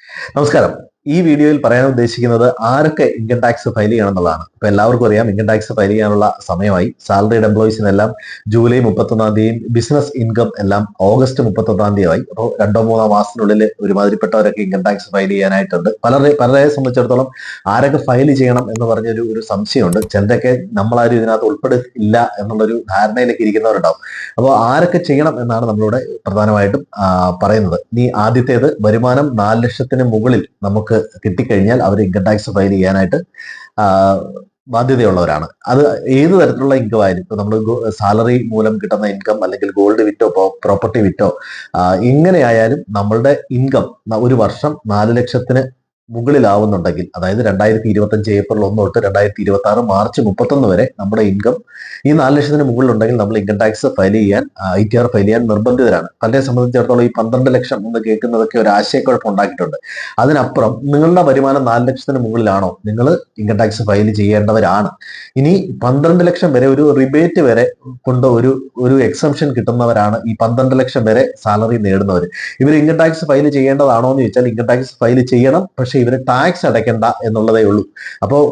നമസ്കാരം. ഈ വീഡിയോയിൽ പറയാൻ ഉദ്ദേശിക്കുന്നത് ആരൊക്കെ ഇൻകം ടാക്സ് ഫയൽ ചെയ്യണം എന്നുള്ളതാണ്. ഇപ്പൊ എല്ലാവർക്കും അറിയാം ഇൻകം ടാക്സ് ഫയൽ ചെയ്യാനുള്ള സമയമായി. സാലറീഡ് എംപ്ലോയീസിനെല്ലാം ജൂലൈ 31 തീയതിയും ബിസിനസ് ഇൻകം എല്ലാം ഓഗസ്റ്റ് 31 തീയതിയായി. അപ്പോൾ 2-3 മാസത്തിനുള്ളിൽ ഒരുമാതിരിപ്പെട്ടവരൊക്കെ ഇൻകം ടാക്സ് ഫയൽ ചെയ്യാനായിട്ടുണ്ട്. പലരെ സംബന്ധിച്ചിടത്തോളം ആരൊക്കെ ഫയൽ ചെയ്യണം എന്ന് പറഞ്ഞൊരു സംശയമുണ്ട്. ചിലരൊക്കെ നമ്മളാരും ഇതിനകത്ത് ഉൾപ്പെടില്ല എന്നുള്ളൊരു ധാരണയിലേക്ക് ഇരിക്കുന്നവരുണ്ടാവും. അപ്പോൾ ആരൊക്കെ ചെയ്യണം എന്നാണ് നമ്മളിവിടെ പ്രധാനമായിട്ടും പറയുന്നത്. ഇനി ആദ്യത്തേത് വരുമാനം 4 ലക്ഷത്തിന് മുകളിൽ നമുക്ക് കിട്ടിക്കഴിഞ്ഞാൽ അവർ ഇൻകം ടാക്സ് ഫയൽ ചെയ്യാനായിട്ട് ബാധ്യതയുള്ളവരാണ്. അത് ഏത് തരത്തിലുള്ള ഇൻകം ആയാലും, ഇപ്പൊ നമ്മൾ സാലറി മൂലം കിട്ടുന്ന ഇൻകം അല്ലെങ്കിൽ ഗോൾഡ് വിറ്റോ പ്രോപ്പർട്ടി വിറ്റോ എങ്ങനെയായാലും നമ്മളുടെ ഇൻകം ഒരു വർഷം 4 ലക്ഷത്തിന് മുകളിലാവുന്നുണ്ടെങ്കിൽ, അതായത് 2025 ഏപ്രിൽ 1 തൊട്ട് 2026 മാർച്ച് 31 വരെ നമ്മുടെ ഇൻകം ഈ 4 ലക്ഷത്തിന് മുകളിലുണ്ടെങ്കിൽ നമ്മൾ ഇൻകം ടാക്സ് ഫയൽ ചെയ്യാൻ ITR ഫയൽ ചെയ്യാൻ നിർബന്ധിതരാണ്. പലരെ സംബന്ധിച്ചിടത്തോളം ഈ 12 ലക്ഷം എന്ന് കേൾക്കുന്നതൊക്കെ ഒരു ആശയക്കുഴപ്പം ഉണ്ടാക്കിയിട്ടുണ്ട്. അതിനപ്പുറം നിങ്ങളുടെ വരുമാനം 4 ലക്ഷത്തിന് മുകളിലാണോ, നിങ്ങൾ ഇൻകം ടാക്സ് ഫയൽ ചെയ്യേണ്ടവരാണ്. ഇനി 12 ലക്ഷം വരെ ഒരു റിബേറ്റ് വരെ കൊണ്ട് ഒരു എക്സംഷൻ കിട്ടുന്നവരാണ് ഈ 12 ലക്ഷം വരെ സാലറി നേടുന്നവർ. ഇവർ ഇൻകം ടാക്സ് ഫയൽ ചെയ്യേണ്ടതാണോ എന്ന് ചോദിച്ചാൽ ഇൻകം ടാക്സ് ഫയൽ ചെയ്യണം, പക്ഷെ ഇവര് ടാക്സ് അടയ്ക്കേണ്ട എന്നുള്ളതേ ഉള്ളൂ. അപ്പോൾ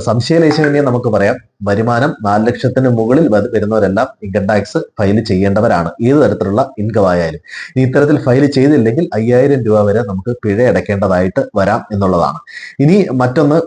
സംശയലേശമന്യേ നമുക്ക് പറയാം, വരുമാനം 4 ലക്ഷത്തിന് മുകളിൽ വരുന്നവരെല്ലാം ഇൻകം ടാക്സ് ഫയൽ ചെയ്യേണ്ടവരാണ്, ഏത് തരത്തിലുള്ള ഇൻകം ആയാലും. ഇനി ഇത്തരത്തിൽ ഫയൽ ചെയ്തില്ലെങ്കിൽ 5000 രൂപ വരെ നമുക്ക് പിഴ അടയ്ക്കേണ്ടതായിട്ട് വരാം എന്നുള്ളതാണ്. ഇനി മറ്റൊന്ന്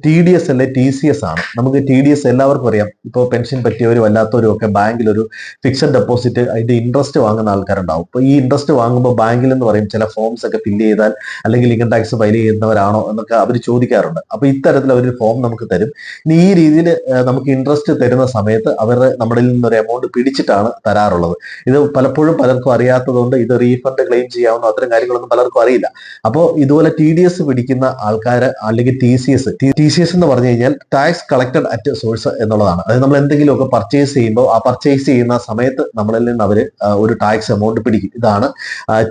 TDS അല്ലെ TCS ആണ്. നമുക്ക് TDS എല്ലാവർക്കും അറിയാം. ഇപ്പോൾ പെൻഷൻ പറ്റിയവരും അല്ലാത്തവരും ഒക്കെ ബാങ്കിൽ ഒരു ഫിക്സഡ് ഡെപ്പോസിറ്റ് അതിന്റെ ഇൻട്രസ്റ്റ് വാങ്ങുന്ന ആൾക്കാരുണ്ടാവും. അപ്പോൾ ഈ ഇൻട്രസ്റ്റ് വാങ്ങുമ്പോൾ ബാങ്കിൽ എന്ന് പറയും ചില ഫോംസ് ഒക്കെ ഫില്ല് ചെയ്താൽ അല്ലെങ്കിൽ ഇൻകം ടാക്സ് ഫയൽ ചെയ്യുന്നവരാണോ എന്നൊക്കെ അവർ ചോദിക്കാറുണ്ട്. അപ്പോൾ ഇത്തരത്തിൽ അവർ ഫോം നമുക്ക് തരും. ഇനി ഈ രീതിയിൽ നമുക്ക് ഇൻട്രസ്റ്റ് തരുന്ന സമയത്ത് അവർ നമ്മുടെ നിന്നൊരു എമൗണ്ട് പിടിച്ചിട്ടാണ് തരാറുള്ളത്. ഇത് പലപ്പോഴും പലർക്കും അറിയാത്തതുകൊണ്ട് ഇത് റീഫണ്ട് ക്ലെയിം ചെയ്യാവുന്ന അത്തരം കാര്യങ്ങളൊന്നും പലർക്കും അറിയില്ല. അപ്പോൾ ഇതുപോലെ TDS പിടിക്കുന്ന ആൾക്കാർ അല്ലെങ്കിൽ TCS എന്ന് പറഞ്ഞു കഴിഞ്ഞാൽ ടാക്സ് കളക്ടഡ് അറ്റ് സോഴ്സ് എന്നുള്ളതാണ്. അതായത് നമ്മൾ എന്തെങ്കിലുമൊക്കെ പർച്ചേസ് ചെയ്യുമ്പോൾ ആ പർച്ചേസ് ചെയ്യുന്ന സമയത്ത് നമ്മളിൽ നിന്ന് അവർ ഒരു ടാക്സ് എമൗണ്ട് പിടിക്കും. ഇതാണ്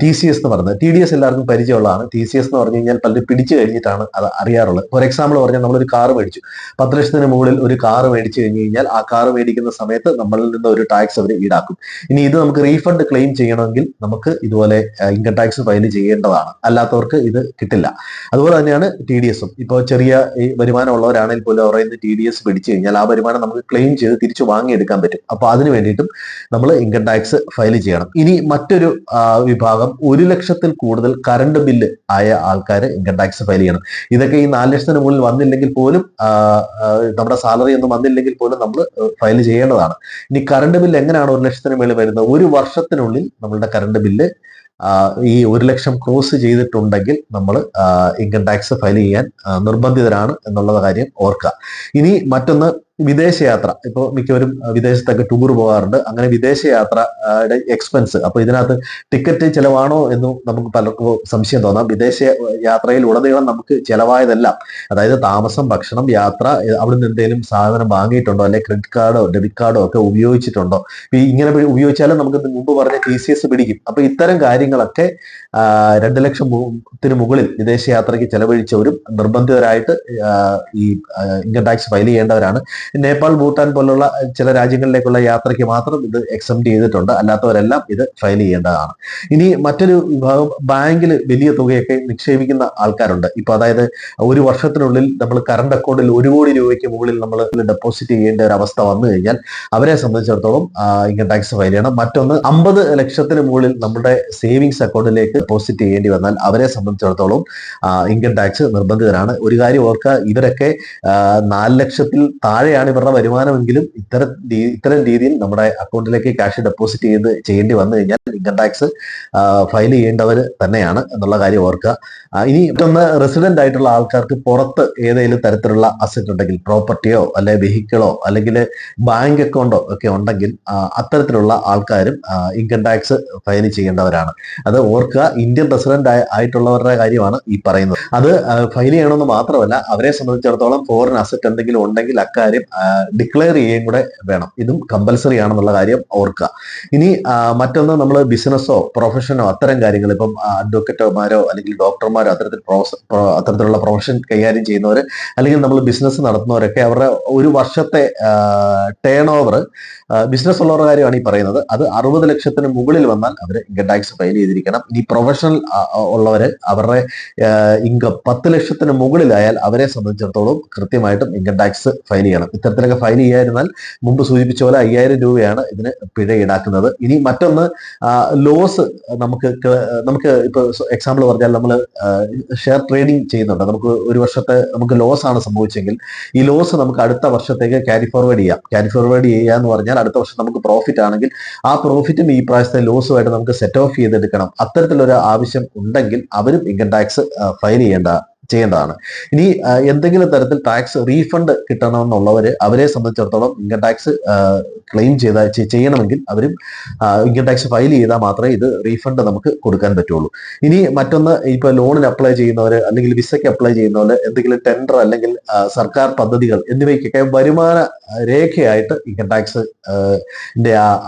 TCS എന്ന് പറയുന്നത്. TDS എല്ലാവർക്കും പരിചയമുള്ളതാണ്. TCS എന്ന് പറഞ്ഞു കഴിഞ്ഞാൽ പലരും പിടിച്ചു കഴിഞ്ഞിട്ടാണ് അത് അറിയാറുള്ളത്. ഫോർ എക്സാമ്പിൾ പറഞ്ഞാൽ നമ്മളൊരു കാർ മേടിച്ചു, 10 ലക്ഷത്തിന് മുകളിൽ ഒരു കാർ മേടിച്ചു കഴിഞ്ഞ് കഴിഞ്ഞാൽ ആ കാർ മേടിക്കുന്ന സമയത്ത് നമ്മളിൽ നിന്ന് ഒരു ടാക്സ് അവർ ഈടാക്കും. ഇനി ഇത് നമുക്ക് റീഫണ്ട് ക്ലെയിം ചെയ്യണമെങ്കിൽ നമുക്ക് ഇതുപോലെ ഇൻകം ടാക്സ് ഫയൽ ചെയ്യേണ്ടതാണ്, അല്ലാത്തവർക്ക് ഇത് കിട്ടില്ല. അതുപോലെ തന്നെയാണ് TDS-ഉം. ഇപ്പോൾ ചെറിയ വരുമാനം ഉള്ളവരാണെങ്കിൽ പോലും അവരുടെ TDS പിടിച്ചു കഴിഞ്ഞാൽ ആ വരുമാനം നമുക്ക് ക്ലെയിം ചെയ്ത് തിരിച്ചു വാങ്ങിയെടുക്കാൻ പറ്റും. അപ്പൊ അതിന് വേണ്ടിയിട്ടും നമ്മൾ ഇൻകം ടാക്സ് ഫയൽ ചെയ്യണം. ഇനി മറ്റൊരു വിഭാഗം 1 ലക്ഷത്തിൽ കൂടുതൽ കറണ്ട് ബില്ല് ആയ ആൾക്കാർ ഇൻകം ടാക്സ് ഫയൽ ചെയ്യണം. ഇതൊക്കെ ഈ 4 ലക്ഷത്തിന് മുകളിൽ വന്നില്ലെങ്കിൽ പോലും നമ്മുടെ സാലറി ഒന്നും വന്നില്ലെങ്കിൽ പോലും നമ്മൾ ഫയൽ ചെയ്യേണ്ടതാണ്. ഇനി കറണ്ട് ബില്ല് എങ്ങനെയാണ് 1 ലക്ഷത്തിന് മേളിൽ വരുന്നത്? ഒരു വർഷത്തിനുള്ളിൽ നമ്മളുടെ കറണ്ട് ബില്ല് ഈ 1 ലക്ഷം ക്രോസ് ചെയ്തിട്ടുണ്ടെങ്കിൽ നമ്മൾ ഇൻകം ടാക്സ് ഫയൽ ചെയ്യാൻ നിർബന്ധിതരാണ് എന്നുള്ള കാര്യം ഓർക്കുക. ഇനി മറ്റൊന്ന് വിദേശയാത്ര. ഇപ്പോൾ മിക്കവരും വിദേശത്തൊക്കെ ടൂർ പോകാറുണ്ട്. അങ്ങനെ വിദേശയാത്രയുടെ എക്സ്പെൻസ്, അപ്പൊ ഇതിനകത്ത് ടിക്കറ്റ് ചെലവാണോ എന്നും നമുക്ക് പലർക്കും സംശയം തോന്നാം. വിദേശ യാത്രയിൽ ഉടനീളം നമുക്ക് ചെലവായതെല്ലാം, അതായത് താമസം, ഭക്ഷണം, യാത്ര, അവിടുന്ന് എന്തെങ്കിലും സാധനം വാങ്ങിയിട്ടുണ്ടോ, അല്ലെങ്കിൽ ക്രെഡിറ്റ് കാർഡോ ഡെബിറ്റ് കാർഡോ ഒക്കെ ഉപയോഗിച്ചിട്ടുണ്ടോ, ഇങ്ങനെ ഉപയോഗിച്ചാലും നമുക്ക് മുമ്പ് പറഞ്ഞ TCS പിടിക്കും. അപ്പൊ ഇത്തരം കാര്യങ്ങളൊക്കെ 2 ലക്ഷത്തിന് മുകളിൽ വിദേശയാത്രയ്ക്ക് ചെലവഴിച്ചവരും നിർബന്ധിതരായിട്ട് ഈ ഇൻകം ടാക്സ് ഫയൽ ചെയ്യേണ്ടവരാണ്. നേപ്പാൾ, ഭൂട്ടാൻ പോലുള്ള ചില രാജ്യങ്ങളിലേക്കുള്ള യാത്രയ്ക്ക് മാത്രം ഇത് എക്സംപ്റ്റ് ചെയ്തിട്ടുണ്ട്, അല്ലാത്തവരെല്ലാം ഇത് ഫയൽ ചെയ്യേണ്ടതാണ്. ഇനി മറ്റൊരു വിഭാഗം ബാങ്കിൽ വലിയ തുകയൊക്കെ നിക്ഷേപിക്കുന്ന ആൾക്കാരുണ്ട്. ഇപ്പൊ അതായത് ഒരു വർഷത്തിനുള്ളിൽ നമ്മൾ കറണ്ട് അക്കൗണ്ടിൽ 1 കോടി രൂപയ്ക്ക് മുകളിൽ നമ്മൾ ഡെപ്പോസിറ്റ് ചെയ്യേണ്ട ഒരു അവസ്ഥ വന്നു കഴിഞ്ഞാൽ അവരെ സംബന്ധിച്ചിടത്തോളം ഇൻകം ടാക്സ് ഫയൽ ചെയ്യണം. മറ്റൊന്ന് 50 ലക്ഷത്തിന് മുകളിൽ നമ്മുടെ സേവിങ്സ് അക്കൗണ്ടിലേക്ക് ഡെപ്പോസിറ്റ് ചെയ്യേണ്ടി വന്നാൽ അവരെ സംബന്ധിച്ചിടത്തോളം ഇൻകം ടാക്സ് നിർബന്ധിതരാണ്. ഒരു കാര്യം ഓർക്കുക, ഇവരൊക്കെ 4 ലക്ഷത്തിൽ താഴെയാണ് ഇവരുടെ വരുമാനമെങ്കിലും ഇത്തരം രീതിയിൽ നമ്മുടെ അക്കൗണ്ടിലേക്ക് ക്യാഷ് ഡെപ്പോസിറ്റ് ചെയ്യേണ്ടി വന്നു കഴിഞ്ഞാൽ ഇൻകം ടാക്സ് ഫയൽ ചെയ്യേണ്ടവർ തന്നെയാണ് എന്നുള്ള കാര്യം ഓർക്കുക. ഇനി മറ്റൊന്ന്, റെസിഡന്റ് ആയിട്ടുള്ള ആൾക്കാർക്ക് പുറത്ത് ഏതെങ്കിലും തരത്തിലുള്ള അസറ്റ് ഉണ്ടെങ്കിൽ, പ്രോപ്പർട്ടിയോ അല്ലെ വെഹിക്കിളോ അല്ലെങ്കിൽ ബാങ്ക് അക്കൗണ്ടോ ഒക്കെ ഉണ്ടെങ്കിൽ അത്തരത്തിലുള്ള ആൾക്കാരും ഇൻകം ടാക്സ് ഫയൽ ചെയ്യേണ്ടവരാണ്. അത് ഓർക്കുക, ഇന്ത്യൻ റെസിഡന്റ് ആയിട്ടുള്ളവരുടെ കാര്യമാണ് ഈ പറയുന്നത്. അത് ഫയൽ ചെയ്യണമെന്ന് മാത്രമല്ല, അവരെ സംബന്ധിച്ചിടത്തോളം ഫോറിൻ അസറ്റ് എന്തെങ്കിലും ഉണ്ടെങ്കിൽ അക്കാര്യം ഡിക്ലെയർ ചെയ്യുകയും കൂടെ വേണം. ഇതും കമ്പൽസറി ആണെന്നുള്ള കാര്യം ഓർക്കുക. ഇനി മറ്റൊന്ന്, നമ്മൾ ബിസിനസ്സോ പ്രൊഫഷനോ അത്തരം കാര്യങ്ങൾ, ഇപ്പം അഡ്വക്കറ്റർമാരോ അല്ലെങ്കിൽ ഡോക്ടർമാരോ അത്തരത്തിലുള്ള പ്രൊഫഷൻ കൈകാര്യം ചെയ്യുന്നവർ അല്ലെങ്കിൽ നമ്മൾ ബിസിനസ് നടത്തുന്നവരൊക്കെ അവരുടെ ഒരു വർഷത്തെ ടേൺ ഓവർ, ബിസിനസ് ഉള്ളവരുടെ കാര്യമാണ് ഈ പറയുന്നത്, അത് 60 ലക്ഷത്തിന് മുകളിൽ വന്നാൽ അവർ ഇൻകം ടാക്സ് ഫയൽ ചെയ്തിരിക്കണം. ഇനി പ്രൊഫഷണൽ ഉള്ളവര് അവരുടെ ഇൻകം 10 ലക്ഷത്തിന് മുകളിലായാൽ അവരെ സംബന്ധിച്ചിടത്തോളം കൃത്യമായിട്ടും ഇൻകം ടാക്സ് ഫയൽ ചെയ്യണം. ഇത്തരത്തിലൊക്കെ ഫയൽ ചെയ്യാതിരുന്നാൽ മുമ്പ് സൂചിപ്പിച്ച പോലെ 5000 രൂപയാണ് ഇതിന് പിഴ ഈടാക്കുന്നത്. ഇനി മറ്റൊന്ന്, ലോസ് നമുക്ക് ഇപ്പൊ എക്സാമ്പിൾ പറഞ്ഞാൽ നമ്മൾ ഷെയർ ട്രേഡിംഗ് ചെയ്യുന്നുണ്ട്, നമുക്ക് ഒരു വർഷത്തെ നമുക്ക് ലോസ് ആണ് സംഭവിച്ചെങ്കിൽ ഈ ലോസ് നമുക്ക് അടുത്ത വർഷത്തേക്ക് ക്യാരി ഫോർവേഡ് ചെയ്യാം. ക്യാരി ഫോർവേഡ് ചെയ്യുക എന്ന് പറഞ്ഞാൽ അടുത്ത വർഷം നമുക്ക് പ്രോഫിറ്റ് ആണെങ്കിൽ ആ പ്രോഫിറ്റും ഈ പ്രാവശ്യത്തെ ലോസുമായിട്ട് നമുക്ക് സെറ്റ് ഓഫ് ചെയ്തെടുക്കണം. അത്തരത്തിലൊരു ആവശ്യം ഉണ്ടെങ്കിൽ അവരും ഇൻകം ടാക്സ് ഫയൽ ചെയ്യേണ്ടതാണ്. ഇനി എന്തെങ്കിലും തരത്തിൽ ടാക്സ് റീഫണ്ട് കിട്ടണമെന്നുള്ളവര് അവരെ സംബന്ധിച്ചിടത്തോളം ഇൻകം ടാക്സ് ക്ലെയിം ചെയ്യണമെങ്കിൽ അവരും ഇൻകം ടാക്സ് ഫയൽ ചെയ്താൽ മാത്രമേ ഇത് റീഫണ്ട് നമുക്ക് കൊടുക്കാൻ പറ്റുള്ളൂ. ഇനി മറ്റൊന്ന്, ഇപ്പൊ ലോണിന് അപ്ലൈ ചെയ്യുന്നവര് അല്ലെങ്കിൽ വിസയ്ക്ക് അപ്ലൈ ചെയ്യുന്നവര് എന്തെങ്കിലും ടെൻഡർ അല്ലെങ്കിൽ സർക്കാർ പദ്ധതികൾ എന്നിവയ്ക്കൊക്കെ വരുമാന രേഖയായിട്ട് ഇൻകം ടാക്സ്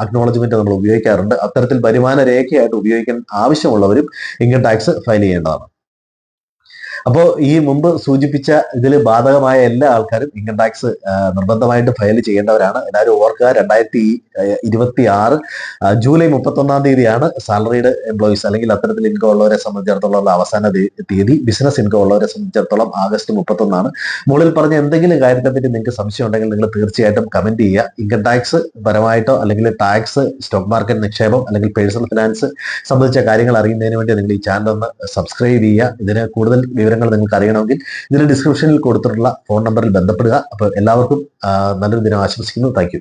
അക്നോളജ്മെന്റ് നമ്മൾ ഉപയോഗിക്കാറുണ്ട്. അത്തരത്തിൽ വരുമാന രേഖയായിട്ട് ഉപയോഗിക്കാൻ ആവശ്യമുള്ളവരും ഇൻകം ടാക്സ് ഫയൽ ചെയ്യേണ്ടതാണ്. അപ്പോൾ ഈ മുമ്പ് സൂചിപ്പിച്ച ഇതിൽ ബാധകമായ എല്ലാ ആൾക്കാരും ഇൻകം ടാക്സ് നിർബന്ധമായിട്ട് ഫയൽ ചെയ്യേണ്ടവരാണ്. എല്ലാവരും ഓർക്കുക, 2026 ജൂലൈ 31 തീയതിയാണ് സാലറീഡ് എംപ്ലോയീസ് അല്ലെങ്കിൽ അത്തരത്തിൽ ഇൻകം ഉള്ളവരെ സംബന്ധിച്ചിടത്തോളം അവസാന തീയതി. ബിസിനസ് ഇൻകം ഉള്ളവരെ സംബന്ധിച്ചിടത്തോളം ആഗസ്റ്റ് 31. മുകളിൽ പറഞ്ഞ എന്തെങ്കിലും കാര്യത്തെ പറ്റി നിങ്ങൾക്ക് സംശയം ഉണ്ടെങ്കിൽ നിങ്ങൾ തീർച്ചയായിട്ടും കമന്റ് ചെയ്യുക. ഇൻകം ടാക്സ് പരമായിട്ടോ അല്ലെങ്കിൽ ടാക്സ്, സ്റ്റോക്ക് മാർക്കറ്റ് നിക്ഷേപം അല്ലെങ്കിൽ പേഴ്സണൽ ഫിനാൻസ് സംബന്ധിച്ച കാര്യങ്ങൾ അറിയുന്നതിന് വേണ്ടി നിങ്ങൾ ഈ ചാനൽ ഒന്ന് സബ്സ്ക്രൈബ് ചെയ്യുക. ഇതിന് കൂടുതൽ വിവരങ്ങൾ നിങ്ങൾക്ക് അറിയണമെങ്കിൽ ഇതിന് ഡിസ്ക്രിപ്ഷനിൽ കൊടുത്തിട്ടുള്ള ഫോൺ നമ്പറിൽ ബന്ധപ്പെടുക. അപ്പോൾ എല്ലാവർക്കും നല്ലൊരു ദിനം ആശംസിക്കുന്നു. Thank you.